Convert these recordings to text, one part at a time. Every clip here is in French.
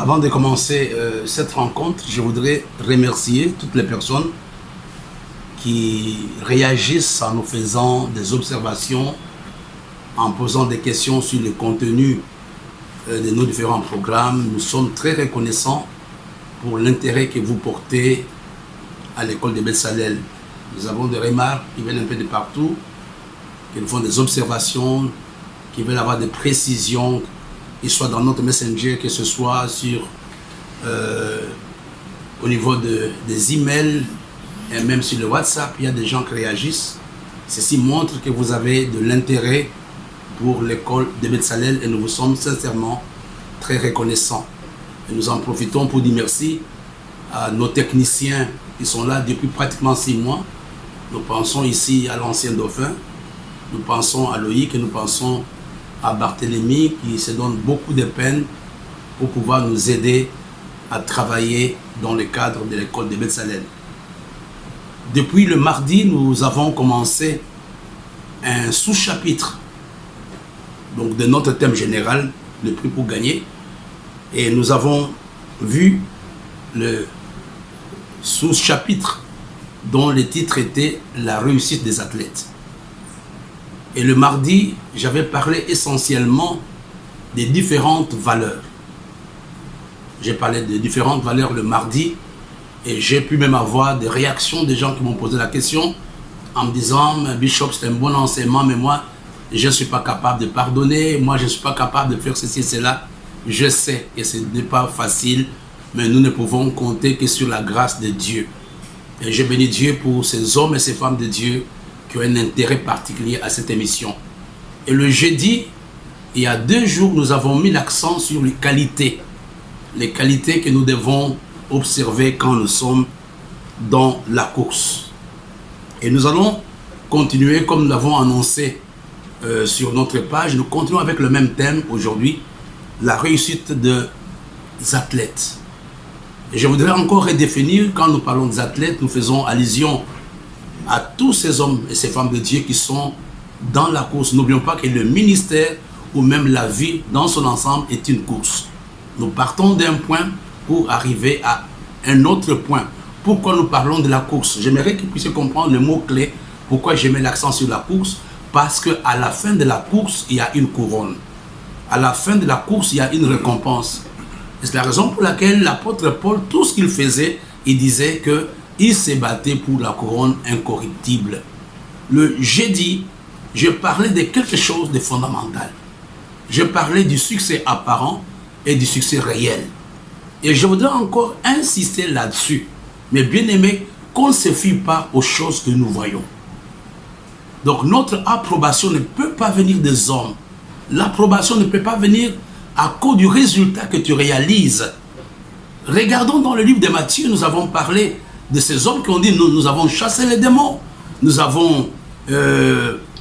Avant de commencer cette rencontre, je voudrais remercier toutes les personnes qui réagissent en nous faisant des observations, en posant des questions sur le contenu de nos différents programmes. Nous sommes très reconnaissants pour l'intérêt que vous portez à l'école de Betsalel. Nous avons des remarques qui viennent un peu de partout, qui nous font des observations, qui veulent avoir des précisions, qu'il soit dans notre Messenger, que ce soit sur, au niveau des emails et même sur le WhatsApp, il y a des gens qui réagissent. Ceci montre que vous avez de l'intérêt pour l'école de Betsalel et nous vous sommes sincèrement très reconnaissants. Et nous en profitons pour dire merci à nos techniciens qui sont là depuis pratiquement 6 mois. Nous pensons ici à l'ancien dauphin, nous pensons à Loïc et nous pensons à Barthélemy qui se donne beaucoup de peine pour pouvoir nous aider à travailler dans le cadre de l'école de Betsalel. Depuis le mardi, nous avons commencé un sous-chapitre donc de notre thème général, le prix pour gagner, et nous avons vu le sous-chapitre dont le titre était la réussite des athlètes. Et le mardi, j'avais parlé essentiellement des différentes valeurs. J'ai parlé de différentes valeurs le mardi et j'ai pu même avoir des réactions des gens qui m'ont posé la question en me disant « Bishop, c'est un bon enseignement, mais moi, je ne suis pas capable de pardonner, moi, je ne suis pas capable de faire ceci et cela. » Je sais que ce n'est pas facile, mais nous ne pouvons compter que sur la grâce de Dieu. Et je bénis Dieu pour ces hommes et ces femmes de Dieu qui ont un intérêt particulier à cette émission. Et le jeudi, il y a 2 jours, nous avons mis l'accent sur les qualités que nous devons observer quand nous sommes dans la course. Et nous allons continuer comme nous l'avons annoncé sur notre page. Nous continuons avec le même thème aujourd'hui, la réussite des athlètes. Et je voudrais encore redéfinir, quand nous parlons des athlètes, nous faisons allusion à tous ces hommes et ces femmes de Dieu qui sont dans la course. N'oublions pas que le ministère ou même la vie dans son ensemble est une course. Nous partons d'un point pour arriver à un autre point. Pourquoi nous parlons de la course? J'aimerais que vous puissiez comprendre le mot-clé. Pourquoi je mets l'accent sur la course? Parce qu'à la fin de la course, il y a une couronne. À la fin de la course, il y a une récompense. Et c'est la raison pour laquelle l'apôtre Paul, tout ce qu'il faisait, il disait qu'il se battait pour la couronne incorruptible. Le jeudi, je parlais de quelque chose de fondamental. Je parlais du succès apparent et du succès réel. Et je voudrais encore insister là-dessus. Mais bien aimé, qu'on ne se fie pas aux choses que nous voyons. Donc notre approbation ne peut pas venir des hommes. L'approbation ne peut pas venir à cause du résultat que tu réalises. Regardons dans le livre de Matthieu, nous avons parlé de ces hommes qui ont dit nous avons chassé les démons, nous avons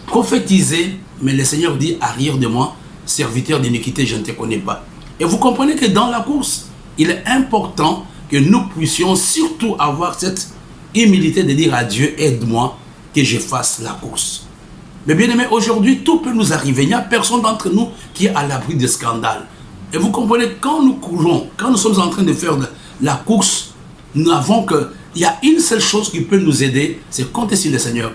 prophétisé, mais le Seigneur dit arrière de moi, serviteur d'iniquité, je ne te connais pas. Et vous comprenez que dans la course, il est important que nous puissions surtout avoir cette humilité de dire à Dieu, aide-moi que je fasse la course. Mais bien aimé, aujourd'hui, tout peut nous arriver. Il n'y a personne d'entre nous qui est à l'abri de scandales. Et vous comprenez, quand nous courons, quand nous sommes en train de faire la course, nous avons que, il y a une seule chose qui peut nous aider, c'est compter sur le Seigneur.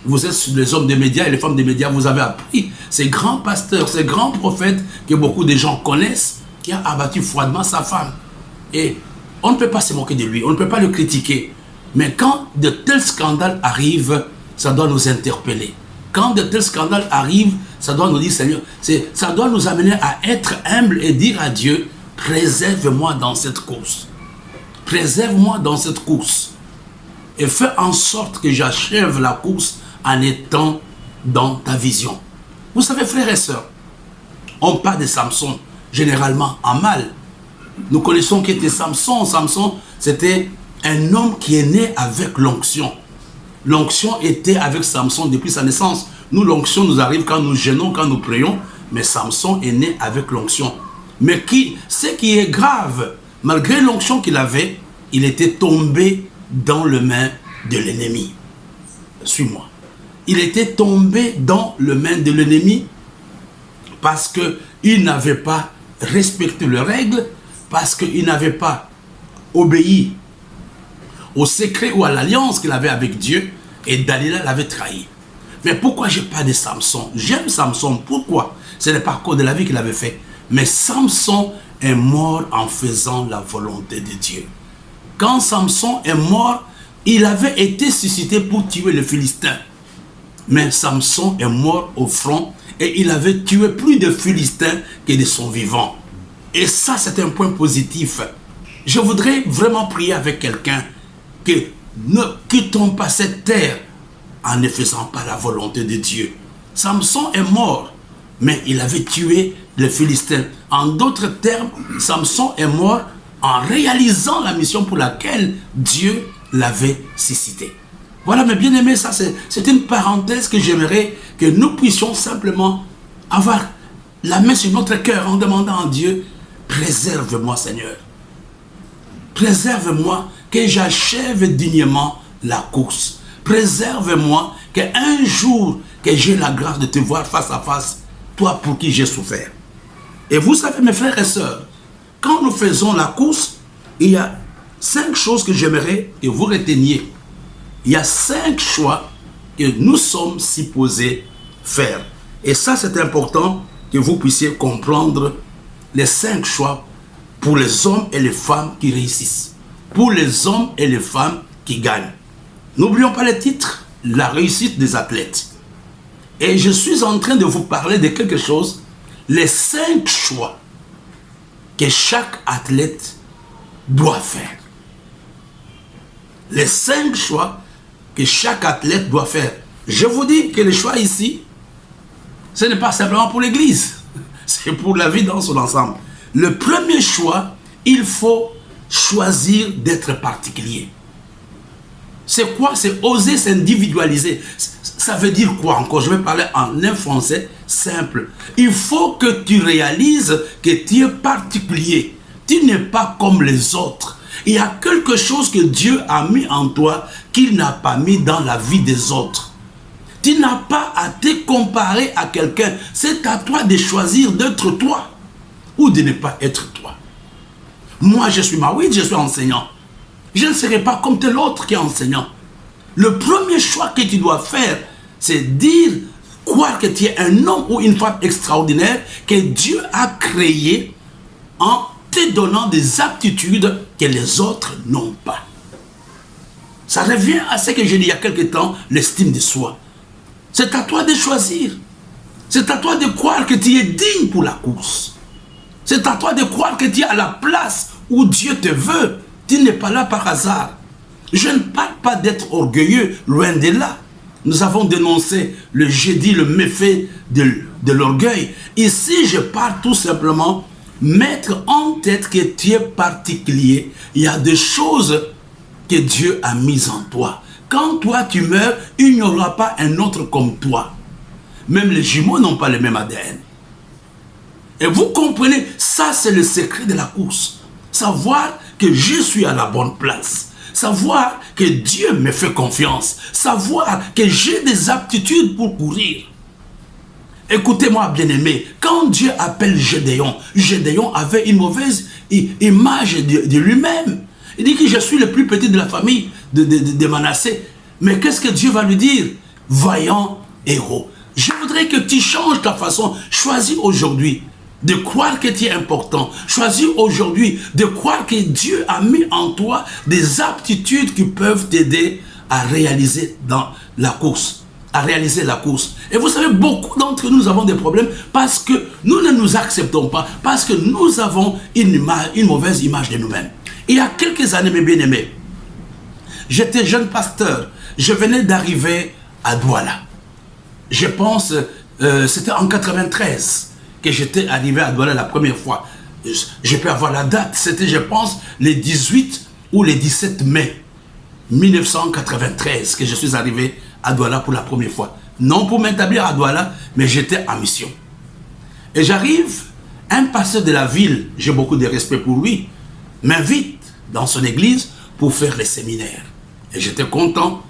Vous êtes les hommes des médias et les femmes des médias, vous avez appris ces grands pasteurs, ces grands prophètes que beaucoup de gens connaissent, qui a abattu froidement sa femme. Et on ne peut pas se moquer de lui, on ne peut pas le critiquer. Mais quand de tels scandales arrivent, ça doit nous interpeller. Quand de tels scandales arrivent, ça doit nous dire, Seigneur, ça doit nous amener à être humble et dire à Dieu, préserve-moi dans cette course. Préserve-moi dans cette course. Et fais en sorte que j'achève la course en étant dans ta vision. Vous savez, frères et sœurs, on parle de Samson, généralement en mal. Nous connaissons qui était Samson. Samson, c'était un homme qui est né avec l'onction. L'onction était avec Samson depuis sa naissance. Nous, l'onction nous arrive quand nous jeûnons, quand nous prions, mais Samson est né avec l'onction. Mais ce qui est grave, malgré l'onction qu'il avait, il était tombé dans les mains de l'ennemi. Suis-moi. Il était tombé dans les mains de l'ennemi parce qu'il n'avait pas respecté les règles, parce qu'il n'avait pas obéi au secret ou à l'alliance qu'il avait avec Dieu, et Dalila l'avait trahi. Mais pourquoi je parle de Samson? J'aime Samson. Pourquoi? Ce n'est pas à cause de la vie qu'il avait fait. Mais Samson est mort en faisant la volonté de Dieu. Quand Samson est mort, il avait été suscité pour tuer le Philistin. Mais Samson est mort au front et il avait tué plus de Philistins que de son vivant. Et ça, c'est un point positif. Je voudrais vraiment prier avec quelqu'un que ne quittons pas cette terre en ne faisant pas la volonté de Dieu. Samson est mort, mais il avait tué le Philistin. En d'autres termes, Samson est mort en réalisant la mission pour laquelle Dieu l'avait suscité. Voilà, mes bien-aimés, ça c'est une parenthèse que j'aimerais que nous puissions simplement avoir la main sur notre cœur en demandant à Dieu, préserve-moi Seigneur. Préserve-moi que j'achève dignement la course. Préserve-moi qu'un jour que j'ai la grâce de te voir face à face, toi pour qui j'ai souffert. Et vous savez mes frères et sœurs, quand nous faisons la course, il y a 5 choses que j'aimerais que vous reteniez. Il y a 5 choix que nous sommes supposés faire. Et ça, c'est important que vous puissiez comprendre les 5 choix pour les hommes et les femmes qui réussissent. Pour les hommes et les femmes qui gagnent. N'oublions pas le titre, la réussite des athlètes. Et je suis en train de vous parler de quelque chose, les 5 choix que chaque athlète doit faire. Les 5 choix que chaque athlète doit faire. Je vous dis que le choix ici, ce n'est pas simplement pour l'église, c'est pour la vie dans son ensemble. Le premier choix, il faut choisir d'être particulier. C'est quoi? C'est oser s'individualiser. Ça veut dire quoi encore? Je vais parler en un français simple. Il faut que tu réalises que tu es particulier. Tu n'es pas comme les autres. Il y a quelque chose que Dieu a mis en toi qu'il n'a pas mis dans la vie des autres. Tu n'as pas à te comparer à quelqu'un. C'est à toi de choisir d'être toi ou de ne pas être toi. Moi, je suis Mawid, je suis enseignant. Je ne serai pas comme tel autre qui est enseignant. Le premier choix que tu dois faire, c'est dire, croire que tu es un homme ou une femme extraordinaire que Dieu a créé en te donnant des aptitudes que les autres n'ont pas. Ça revient à ce que j'ai dit il y a quelque temps, l'estime de soi. C'est à toi de choisir. C'est à toi de croire que tu es digne pour la course. C'est à toi de croire que tu es à la place où Dieu te veut. Tu n'es pas là par hasard. Je ne parle pas d'être orgueilleux, loin de là. Nous avons dénoncé le jeudi, le méfait de l'orgueil. Ici, je parle tout simplement mettre en tête que tu es particulier. Il y a des choses que Dieu a mises en toi. Quand toi tu meurs, il n'y aura pas un autre comme toi. Même les jumeaux n'ont pas le même ADN. Et vous comprenez, ça c'est le secret de la course. Savoir que je suis à la bonne place. Savoir que Dieu me fait confiance. Savoir que j'ai des aptitudes pour courir. Écoutez-moi bien-aimé, quand Dieu appelle Gédéon, Gédéon avait une mauvaise image de lui-même. Il dit que je suis le plus petit de la famille de Manassé. Mais qu'est-ce que Dieu va lui dire? Vaillant héros. Je voudrais que tu changes ta façon. Choisis aujourd'hui de croire que tu es important. Choisis aujourd'hui de croire que Dieu a mis en toi des aptitudes qui peuvent t'aider à réaliser dans la course. À réaliser la course. Et vous savez, beaucoup d'entre nous avons des problèmes parce que nous ne nous acceptons pas, parce que nous avons une mauvaise image de nous-mêmes. Il y a quelques années, mes bien-aimés, j'étais jeune pasteur. Je venais d'arriver à Douala. Je pense, c'était en 93 que j'étais arrivé à Douala la première fois. Je peux avoir la date. C'était, je pense, le 18 ou le 17 mai 1993 que je suis arrivé à Douala pour la première fois. Non pour m'établir à Douala, mais j'étais en mission. Et j'arrive, un pasteur de la ville, j'ai beaucoup de respect pour lui, m'invite dans son église pour faire les séminaires. Et j'étais content.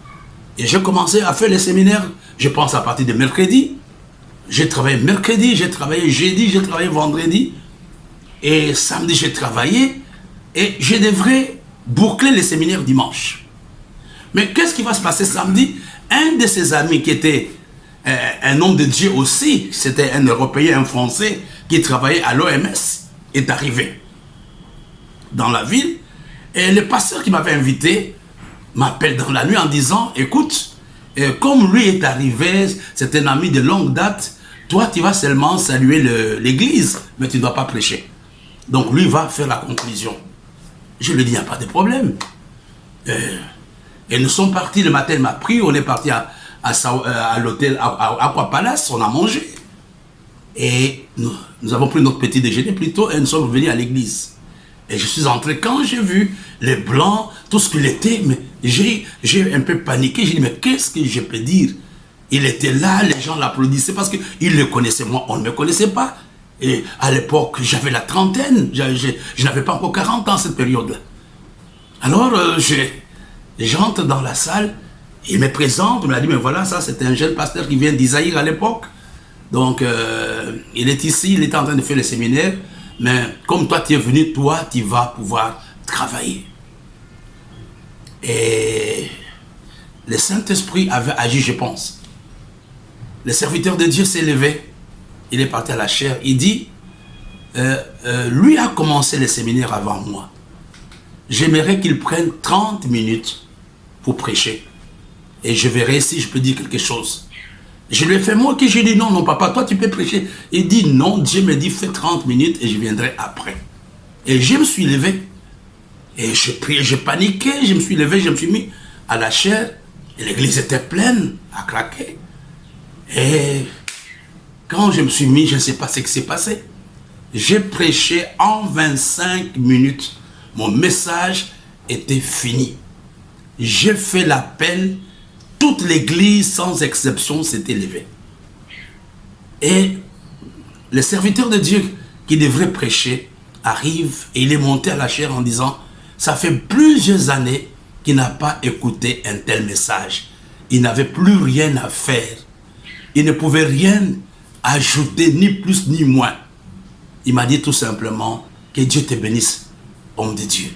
Et j'ai commencé à faire les séminaires, je pense à partir de mercredi. J'ai travaillé mercredi, j'ai travaillé jeudi, j'ai travaillé vendredi. Et samedi, j'ai travaillé et je devrais boucler les séminaires dimanche. Mais qu'est-ce qui va se passer samedi? Un de ses amis qui était un homme de Dieu aussi, c'était un Européen, un Français, qui travaillait à l'OMS, est arrivé dans la ville. Et le pasteur qui m'avait invité m'appelle dans la nuit en disant, écoute, comme lui est arrivé, c'est un ami de longue date, toi tu vas seulement saluer l'église, mais tu ne dois pas prêcher. Donc lui va faire la conclusion. Je lui dis, il n'y a pas de problème. Et nous sommes partis, le matin il m'a pris, on est parti à l'hôtel Aqua Palace, on a mangé. Et nous avons pris notre petit déjeuner plutôt et nous sommes revenus à l'église. Et je suis entré, quand j'ai vu les blancs, tout ce qu'il était, mais j'ai un peu paniqué, j'ai dit, mais qu'est-ce que je peux dire? Il était là, les gens l'applaudissaient parce qu'ils le connaissaient, moi on ne me connaissait pas. Et à l'époque, j'avais la trentaine, je n'avais pas encore 40 ans à cette période-là. Alors, j'entre dans la salle, il me présente, il m'a dit, mais voilà, ça c'est un jeune pasteur qui vient d'Isaïr à l'époque. Donc, il est ici, il est en train de faire le séminaire, mais comme toi tu es venu, toi tu vas pouvoir travailler. Et le Saint-Esprit avait agi, je pense. Le serviteur de Dieu s'est levé, il est parti à la chaire, il dit, lui a commencé le séminaire avant moi. J'aimerais qu'il prenne 30 minutes pour prêcher. Et je verrai si je peux dire quelque chose. Je lui ai fait moi que j'ai dit non, non papa, toi tu peux prêcher. Il dit non, Dieu me dit fais 30 minutes et je viendrai après. Et je me suis levé. Et j'ai prié, j'ai paniqué, je me suis levé, je me suis mis à la chaire. Et l'église était pleine, à craquer. Et quand je me suis mis, je ne sais pas ce qui s'est passé. J'ai prêché en 25 minutes. Mon message était fini. J'ai fait l'appel. Toute l'église, sans exception, s'était levée. Et le serviteur de Dieu qui devrait prêcher arrive et il est monté à la chaire en disant, ça fait plusieurs années qu'il n'a pas écouté un tel message. Il n'avait plus rien à faire. Il ne pouvait rien ajouter, ni plus ni moins. Il m'a dit tout simplement, que Dieu te bénisse, homme de Dieu.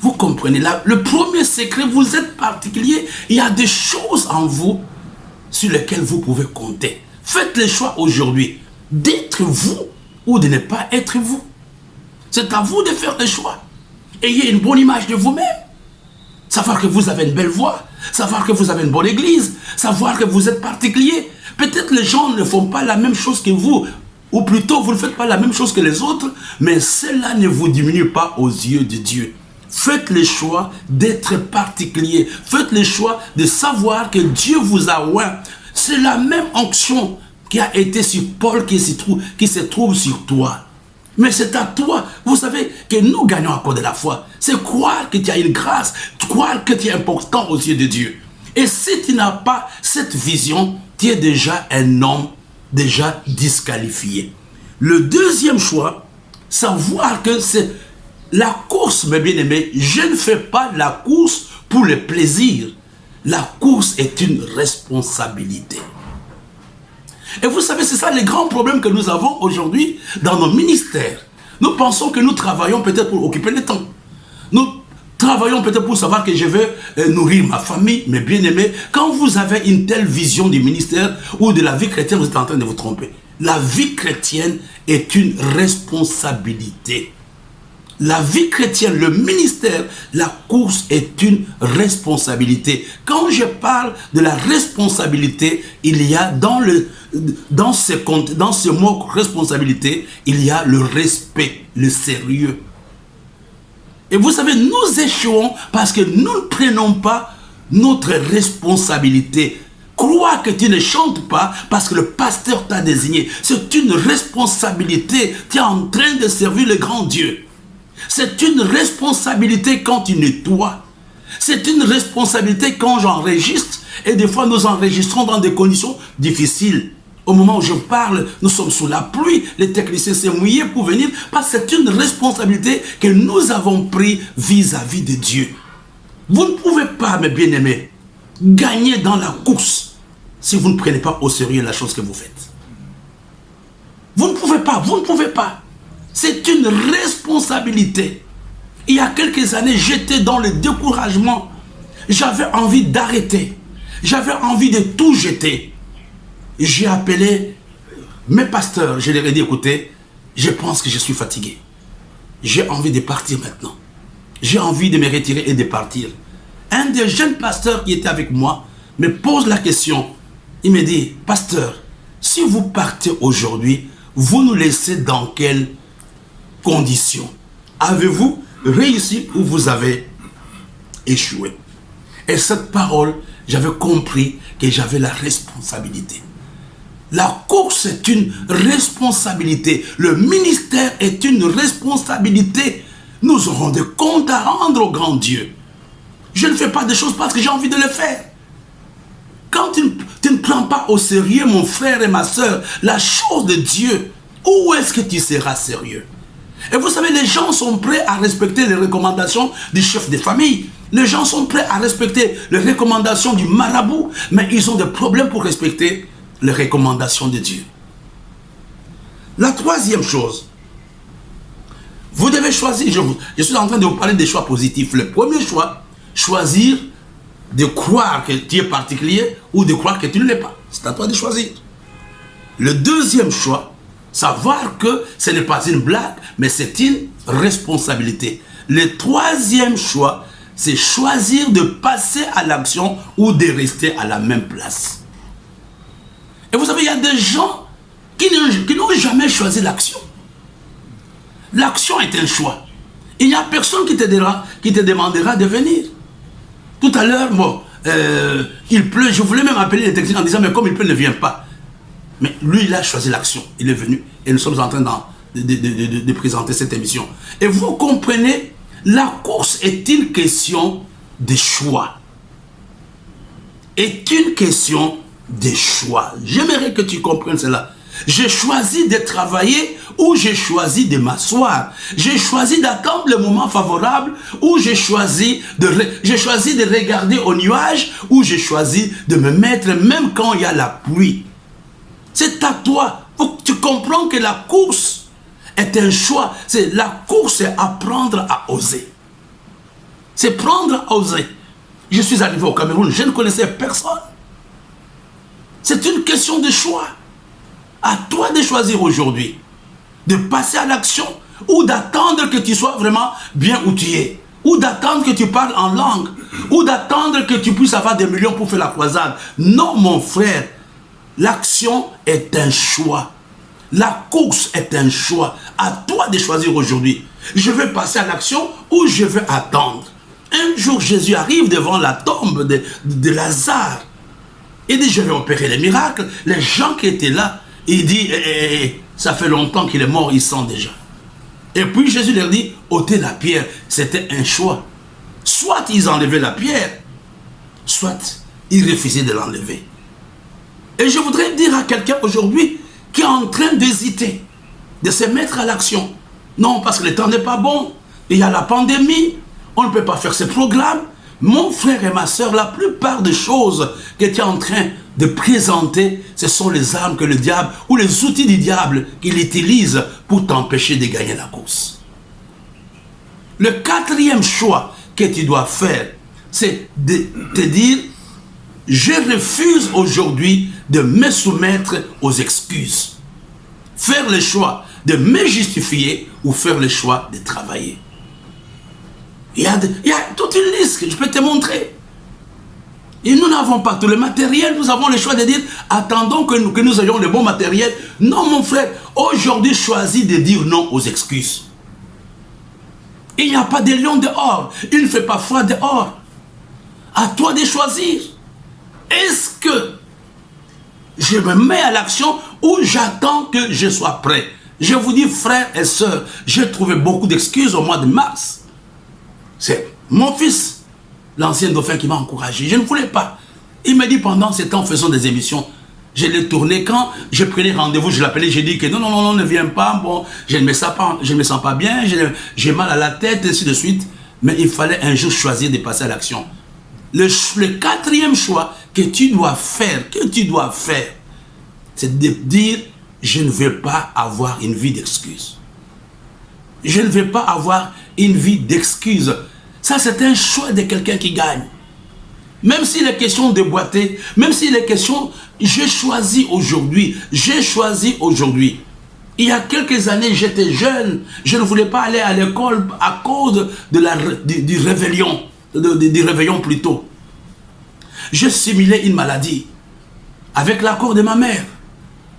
Vous comprenez là, le premier secret, vous êtes particulier. Il y a des choses en vous sur lesquelles vous pouvez compter. Faites le choix aujourd'hui d'être vous ou de ne pas être vous. C'est à vous de faire le choix. Ayez une bonne image de vous-même. Savoir que vous avez une belle voix. Savoir que vous avez une bonne église. Savoir que vous êtes particulier. Peut-être les gens ne font pas la même chose que vous. Ou plutôt, vous ne faites pas la même chose que les autres. Mais cela ne vous diminue pas aux yeux de Dieu. Faites le choix d'être particulier. Faites le choix de savoir que Dieu vous a oint. C'est la même onction qui a été sur Paul qui se trouve sur toi. Mais c'est à toi. Vous savez que nous gagnons à cause de la foi. C'est croire que tu as une grâce. Croire que tu es important aux yeux de Dieu. Et si tu n'as pas cette vision, tu es déjà un homme déjà disqualifié. Le deuxième choix, savoir que c'est la course, mes bien-aimés, je ne fais pas la course pour le plaisir. La course est une responsabilité. Et vous savez, c'est ça les grands problèmes que nous avons aujourd'hui dans nos ministères. Nous pensons que nous travaillons peut-être pour occuper le temps. Nous travaillons peut-être pour savoir que je vais nourrir ma famille, mes bien-aimés. Quand vous avez une telle vision du ministère ou de la vie chrétienne, vous êtes en train de vous tromper. La vie chrétienne est une responsabilité. La vie chrétienne, le ministère, la course est une responsabilité. Quand je parle de la responsabilité, il y a dans ce mot responsabilité, il y a le respect, le sérieux. Et vous savez, nous échouons parce que nous ne prenons pas notre responsabilité. Crois que tu ne chantes pas parce que le pasteur t'a désigné. C'est une responsabilité. Tu es en train de servir le grand Dieu. C'est une responsabilité quand tu nettoies. C'est une responsabilité quand j'enregistre. Et des fois, nous enregistrons dans des conditions difficiles. Au moment où je parle, nous sommes sous la pluie. Les techniciens s'est mouillé pour venir. Parce que c'est une responsabilité que nous avons prise vis-à-vis de Dieu. Vous ne pouvez pas, mes bien-aimés, gagner dans la course si vous ne prenez pas au sérieux la chose que vous faites. Vous ne pouvez pas, vous ne pouvez pas. C'est une responsabilité. Il y a quelques années, j'étais dans le découragement. J'avais envie d'arrêter. J'avais envie de tout jeter. J'ai appelé mes pasteurs. Je leur ai dit, écoutez, je pense que je suis fatigué. J'ai envie de partir maintenant. J'ai envie de me retirer et de partir. Un des jeunes pasteurs qui était avec moi me pose la question. Il me dit, pasteur, si vous partez aujourd'hui, vous nous laissez dans quelles conditions? Avez-vous réussi ou vous avez échoué? Et cette parole, j'avais compris que j'avais la responsabilité. La course est une responsabilité. Le ministère est une responsabilité. Nous aurons des comptes à rendre au grand Dieu. Je ne fais pas des choses parce que j'ai envie de les faire. Quand tu ne prends pas au sérieux, mon frère et ma soeur, la chose de Dieu, où est-ce que tu seras sérieux? Et vous savez, les gens sont prêts à respecter les recommandations du chef de famille. Les gens sont prêts à respecter les recommandations du marabout, mais ils ont des problèmes pour respecter les recommandations de Dieu. La troisième chose, vous devez choisir, je suis en train de vous parler des choix positifs. Le premier choix, choisir de croire que tu es particulier ou de croire que tu ne l'es pas. C'est à toi de choisir. Le deuxième choix, savoir que ce n'est pas une blague, mais c'est une responsabilité. Le troisième choix, c'est choisir de passer à l'action ou de rester à la même place. Et vous savez, il y a des gens qui n'ont jamais choisi l'action. L'action est un choix. Il n'y a personne qui te demandera de venir. Tout à l'heure, bon, il pleut, je voulais même appeler les techniciens en disant, mais comme il pleut, ne viens pas. Mais lui, il a choisi l'action. Il est venu et nous sommes en train de présenter cette émission. Et vous comprenez, la course est une question de choix. Est une question de choix. J'aimerais que tu comprennes cela. J'ai choisi de travailler ou j'ai choisi de m'asseoir. J'ai choisi d'attendre le moment favorable ou j'ai choisi de regarder au nuage ou j'ai choisi de me mettre même quand il y a la pluie. C'est à toi. Tu comprends que la course est un choix. La course, c'est apprendre à oser. C'est prendre à oser. Je suis arrivé au Cameroun, je ne connaissais personne. C'est une question de choix. À toi de choisir aujourd'hui, de passer à l'action ou d'attendre que tu sois vraiment bien où tu es, ou d'attendre que tu parles en langue, ou d'attendre que tu puisses avoir des millions pour faire la croisade. Non, mon frère, l'action est un choix. La course est un choix. À toi de choisir aujourd'hui. Je vais passer à l'action ou je vais attendre. Un jour, Jésus arrive devant la tombe de Lazare. Il dit, je vais opérer les miracles. Les gens qui étaient là, il dit, ça fait longtemps qu'il est mort, il sent déjà. Et puis Jésus leur dit, ôtez la pierre. C'était un choix. Soit ils enlevaient la pierre, soit ils refusaient de l'enlever. Et je voudrais dire à quelqu'un aujourd'hui qui est en train d'hésiter, de se mettre à l'action. Non, parce que le temps n'est pas bon. Il y a la pandémie, on ne peut pas faire ce programme. Mon frère et ma soeur, la plupart des choses que tu es en train de présenter, ce sont les armes que le diable, ou les outils du diable qu'il utilise pour t'empêcher de gagner la course. Le quatrième choix que tu dois faire, c'est de te dire, je refuse aujourd'hui de me soumettre aux excuses. Faire le choix de me justifier ou faire le choix de travailler. Il y a toute une liste que je peux te montrer. Et nous n'avons pas tout le matériel, nous avons le choix de dire, attendons que nous ayons le bon matériel. Non, mon frère, aujourd'hui, choisis de dire non aux excuses. Il n'y a pas de lion dehors, il ne fait pas froid dehors. À toi de choisir. Est-ce que je me mets à l'action ou j'attends que je sois prêt? Je vous dis, frères et sœurs, j'ai trouvé beaucoup d'excuses au mois de mars. C'est mon fils, l'ancien dauphin, qui m'a encouragé. Je ne voulais pas. Il m'a dit pendant ce temps, faisons des émissions. Je l'ai tourné. Quand je prenais rendez-vous, je l'appelais, j'ai dit que non, ne viens pas. Bon, je ne me sens pas bien, j'ai mal à la tête, ainsi de suite. Mais il fallait un jour choisir de passer à l'action. Le quatrième choix que tu dois faire, c'est de dire, je ne veux pas avoir une vie d'excuses. Je ne vais pas avoir une vie d'excuses. Ça, c'est un choix de quelqu'un qui gagne. Même s'il est question de boiter, même s'il est question, j'ai choisi aujourd'hui. Il y a quelques années, j'étais jeune, je ne voulais pas aller à l'école à cause du réveillon plutôt. Je simulais une maladie avec l'accord de ma mère.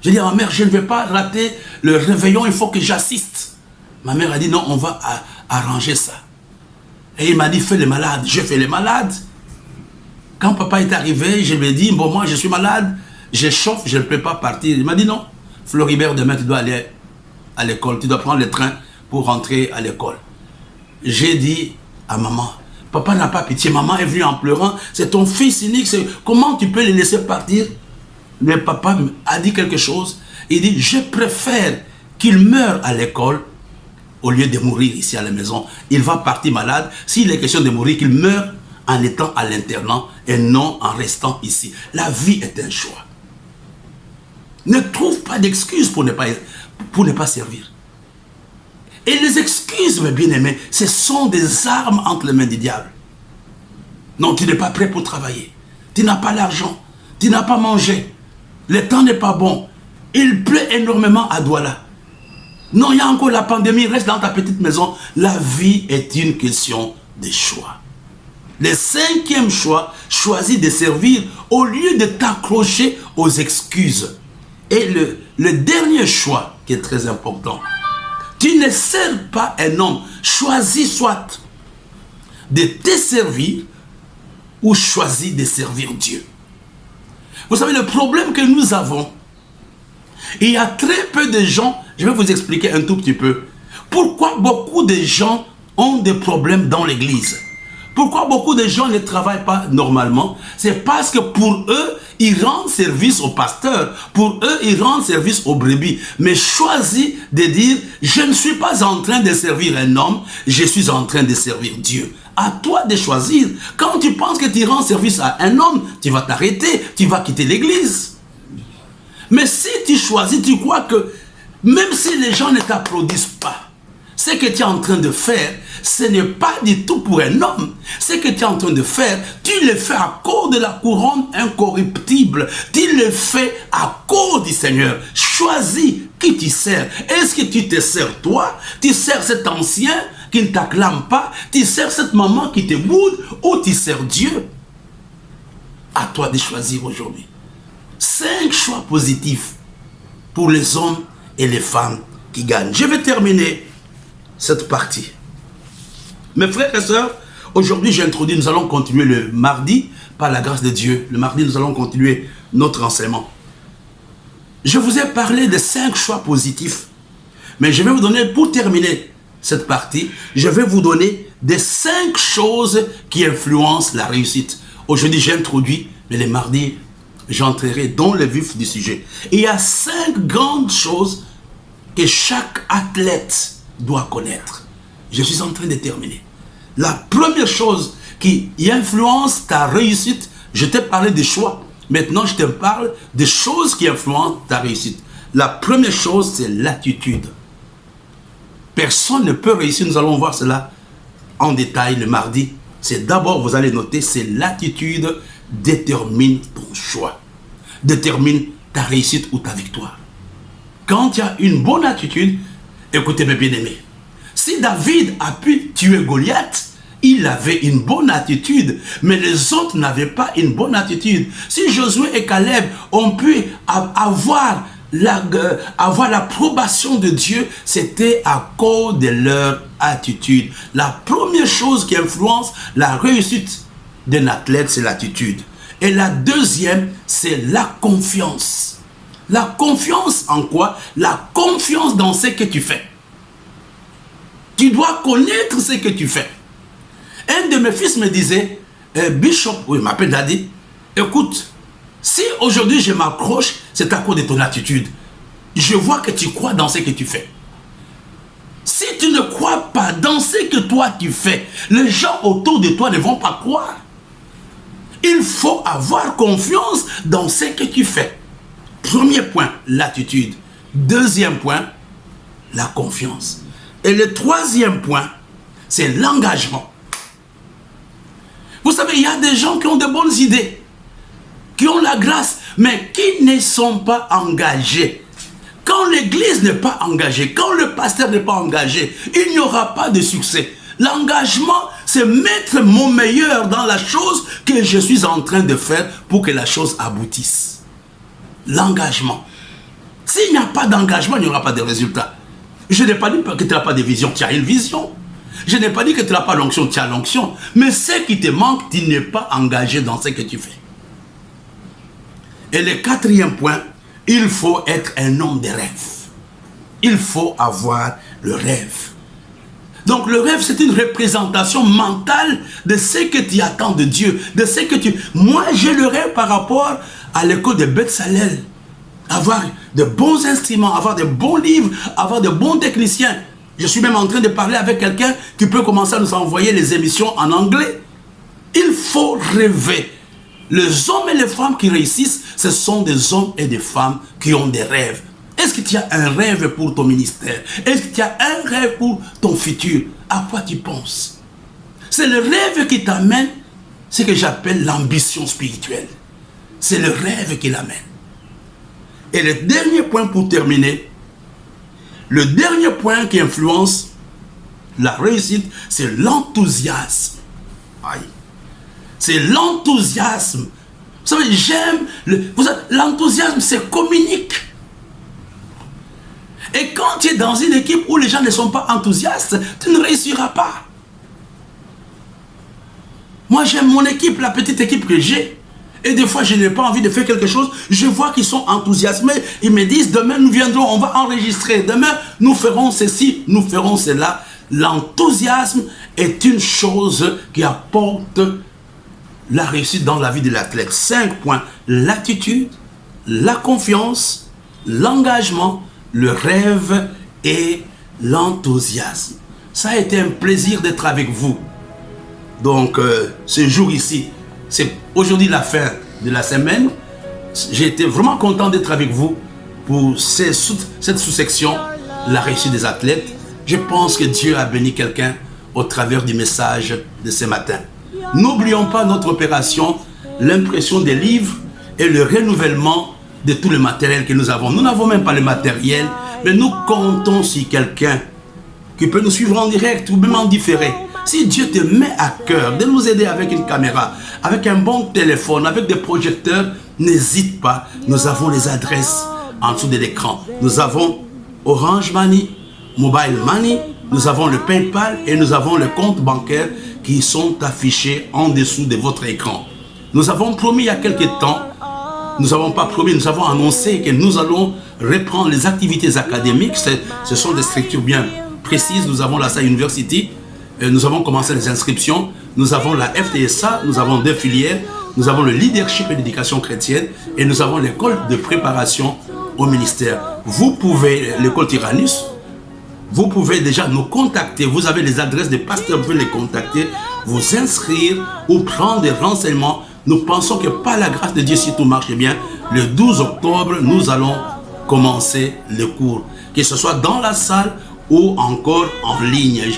J'ai dit à ma mère, je ne vais pas rater le réveillon, il faut que j'assiste. Ma mère a dit non, on va arranger ça. Et il m'a dit, fais les malades. J'ai fait les malades. Quand papa est arrivé, je lui ai dit, bon, moi je suis malade, je chauffe, je ne peux pas partir. Il m'a dit non, Floribert, demain tu dois aller à l'école, tu dois prendre le train pour rentrer à l'école. J'ai dit à maman, papa n'a pas pitié, maman est venue en pleurant, c'est ton fils unique, comment tu peux le laisser partir? Le papa a dit quelque chose, il dit, je préfère qu'il meure à l'école au lieu de mourir ici à la maison. Il va partir malade, s'il est question de mourir, qu'il meure en étant à l'internat et non en restant ici. La vie est un choix. Ne trouve pas d'excuses pour ne pas servir. Et les excuses, mes bien-aimés, ce sont des armes entre les mains du diable. Non, tu n'es pas prêt pour travailler. Tu n'as pas l'argent. Tu n'as pas mangé. Le temps n'est pas bon. Il pleut énormément à Douala. Non, il y a encore la pandémie. Reste dans ta petite maison. La vie est une question de choix. Le cinquième choix, choisis de servir au lieu de t'accrocher aux excuses. Et le dernier choix qui est très important, tu ne sers pas un homme, choisis soit de te servir ou choisis de servir Dieu. Vous savez, le problème que nous avons, il y a très peu de gens, je vais vous expliquer un tout petit peu, pourquoi beaucoup de gens ont des problèmes dans l'église. Pourquoi beaucoup de gens ne travaillent pas normalement? C'est parce que pour eux, ils rendent service au pasteur. Pour eux, ils rendent service aux brebis. Mais choisis de dire, je ne suis pas en train de servir un homme, je suis en train de servir Dieu. À toi de choisir. Quand tu penses que tu rends service à un homme, tu vas t'arrêter, tu vas quitter l'église. Mais si tu choisis, tu crois que même si les gens ne t'applaudissent pas, ce que tu es en train de faire, ce n'est pas du tout pour un homme. Ce que tu es en train de faire, tu le fais à cause de la couronne incorruptible. Tu le fais à cause du Seigneur. Choisis qui tu sers. Est-ce que tu te sers toi? Tu sers cet ancien qui ne t'acclame pas? Tu sers cette maman qui te boude? Ou tu sers Dieu? À toi de choisir aujourd'hui. 5 choix positifs pour les hommes et les femmes qui gagnent. Je vais terminer cette partie. Mes frères et sœurs, aujourd'hui j'introduis, nous allons continuer le mardi, par la grâce de Dieu. Le mardi, nous allons continuer notre enseignement. Je vous ai parlé de 5 choix positifs, mais je vais vous donner, pour terminer cette partie, je vais vous donner des 5 choses qui influencent la réussite. Aujourd'hui j'introduis, mais les mardis, j'entrerai dans le vif du sujet. Et il y a 5 grandes choses que chaque athlète doit connaître. Je suis en train de terminer. La première chose qui influence ta réussite, je t'ai parlé des choix. Maintenant, je te parle des choses qui influencent ta réussite. La première chose, c'est l'attitude. Personne ne peut réussir. Nous allons voir cela en détail le mardi. C'est d'abord, vous allez noter, c'est l'attitude détermine ton choix. Détermine ta réussite ou ta victoire. Quand tu as une bonne attitude, écoutez mes bien-aimés, si David a pu tuer Goliath, il avait une bonne attitude, mais les autres n'avaient pas une bonne attitude. Si Josué et Caleb ont pu avoir l'approbation de Dieu, c'était à cause de leur attitude. La première chose qui influence la réussite d'un athlète, c'est l'attitude. Et la deuxième, c'est la confiance. La confiance en quoi? La confiance dans ce que tu fais. Tu dois connaître ce que tu fais. Un de mes fils me disait, Bishop, oui, il m'appelle Daddy, écoute, si aujourd'hui je m'accroche, c'est à cause de ton attitude. Je vois que tu crois dans ce que tu fais. Si tu ne crois pas dans ce que toi tu fais, les gens autour de toi ne vont pas croire. Il faut avoir confiance dans ce que tu fais. Premier point, l'attitude. Deuxième point, la confiance. Et le troisième point, c'est l'engagement. Vous savez, il y a des gens qui ont de bonnes idées, qui ont la grâce, mais qui ne sont pas engagés. Quand l'église n'est pas engagée, quand le pasteur n'est pas engagé, il n'y aura pas de succès. L'engagement, c'est mettre mon meilleur dans la chose que je suis en train de faire pour que la chose aboutisse. L'engagement. S'il n'y a pas d'engagement, il n'y aura pas de résultat. Je n'ai pas dit que tu n'as pas de vision, tu as une vision. Je n'ai pas dit que tu n'as pas l'onction, tu as l'onction. Mais ce qui te manque, tu n'es pas engagé dans ce que tu fais. Et le quatrième point, il faut être un homme de rêve. Il faut avoir le rêve. Donc le rêve, c'est une représentation mentale de ce que tu attends de Dieu, de ce que tu... Moi, j'ai le rêve par rapport à l'école de Beth-Salel. Avoir de bons instruments, avoir de bons livres, avoir de bons techniciens. Je suis même en train de parler avec quelqu'un qui peut commencer à nous envoyer les émissions en anglais. Il faut rêver. Les hommes et les femmes qui réussissent, ce sont des hommes et des femmes qui ont des rêves. Est-ce que tu as un rêve pour ton ministère? Est-ce que tu as un rêve pour ton futur? À quoi tu penses? C'est le rêve qui t'amène ce que j'appelle l'ambition spirituelle. C'est le rêve qui l'amène. Et le dernier point pour terminer, le dernier point qui influence la réussite, c'est l'enthousiasme. Aïe. C'est l'enthousiasme. Vous savez, l'enthousiasme, c'est communique. Et quand tu es dans une équipe où les gens ne sont pas enthousiastes, tu ne réussiras pas. Moi, j'aime mon équipe, la petite équipe que j'ai. Et des fois, je n'ai pas envie de faire quelque chose. Je vois qu'ils sont enthousiasmés. Ils me disent, demain, nous viendrons, on va enregistrer. Demain, nous ferons ceci, nous ferons cela. L'enthousiasme est une chose qui apporte la réussite dans la vie de l'athlète. 5 points. L'attitude, la confiance, l'engagement, le rêve et l'enthousiasme. Ça a été un plaisir d'être avec vous. Donc, ce jour ici, c'est aujourd'hui la fin de la semaine. J'ai été vraiment content d'être avec vous pour cette sous-section, la réussite des athlètes. Je pense que Dieu a béni quelqu'un au travers du message de ce matin. N'oublions pas notre opération, l'impression des livres et le renouvellement de tout le matériel que nous avons. Nous n'avons même pas le matériel, mais nous comptons sur quelqu'un qui peut nous suivre en direct ou même en différé. Si Dieu te met à cœur de nous aider avec une caméra, avec un bon téléphone, avec des projecteurs, n'hésite pas. Nous avons les adresses en dessous de l'écran. Nous avons Orange Money, Mobile Money, nous avons le PayPal et nous avons le compte bancaire qui sont affichés en dessous de votre écran. Nous avons promis il y a quelques temps, nous n'avons pas promis, nous avons annoncé que nous allons reprendre les activités académiques. Ce sont des structures bien précises. Nous avons la SAI University, nous avons commencé les inscriptions. Nous avons la FTSA, nous avons 2 filières. Nous avons le leadership et l'éducation chrétienne et nous avons l'école de préparation au ministère. Vous pouvez, l'école Tyrannus, vous pouvez déjà nous contacter. Vous avez les adresses des pasteurs, vous pouvez les contacter, vous inscrire ou prendre des renseignements. Nous pensons que par la grâce de Dieu, si tout marche bien, le 12 octobre, nous allons commencer le cours. Que ce soit dans la salle ou encore en ligne.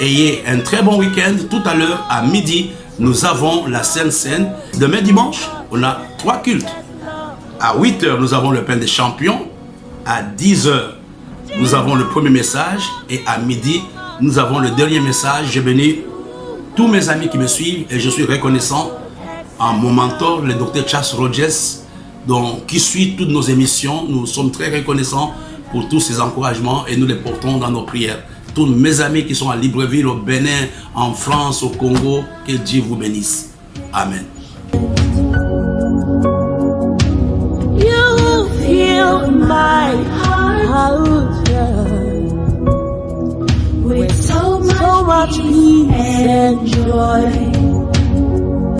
Ayez un très bon week-end. Tout à l'heure, à midi, nous avons la Sainte Seine. Demain dimanche, on a 3 cultes. À 8 h, nous avons le pain des champions. À 10 h, nous avons le premier message. Et à midi, nous avons le dernier message. Je bénis tous mes amis qui me suivent et je suis reconnaissant à mon mentor, le docteur Charles Rogers, qui suit toutes nos émissions. Nous sommes très reconnaissants pour tous ces encouragements et nous les portons dans nos prières. Tous mes amis qui sont à Libreville, au Bénin, en France, au Congo, que Dieu vous bénisse. Amen. You fill my heart with so much peace and joy.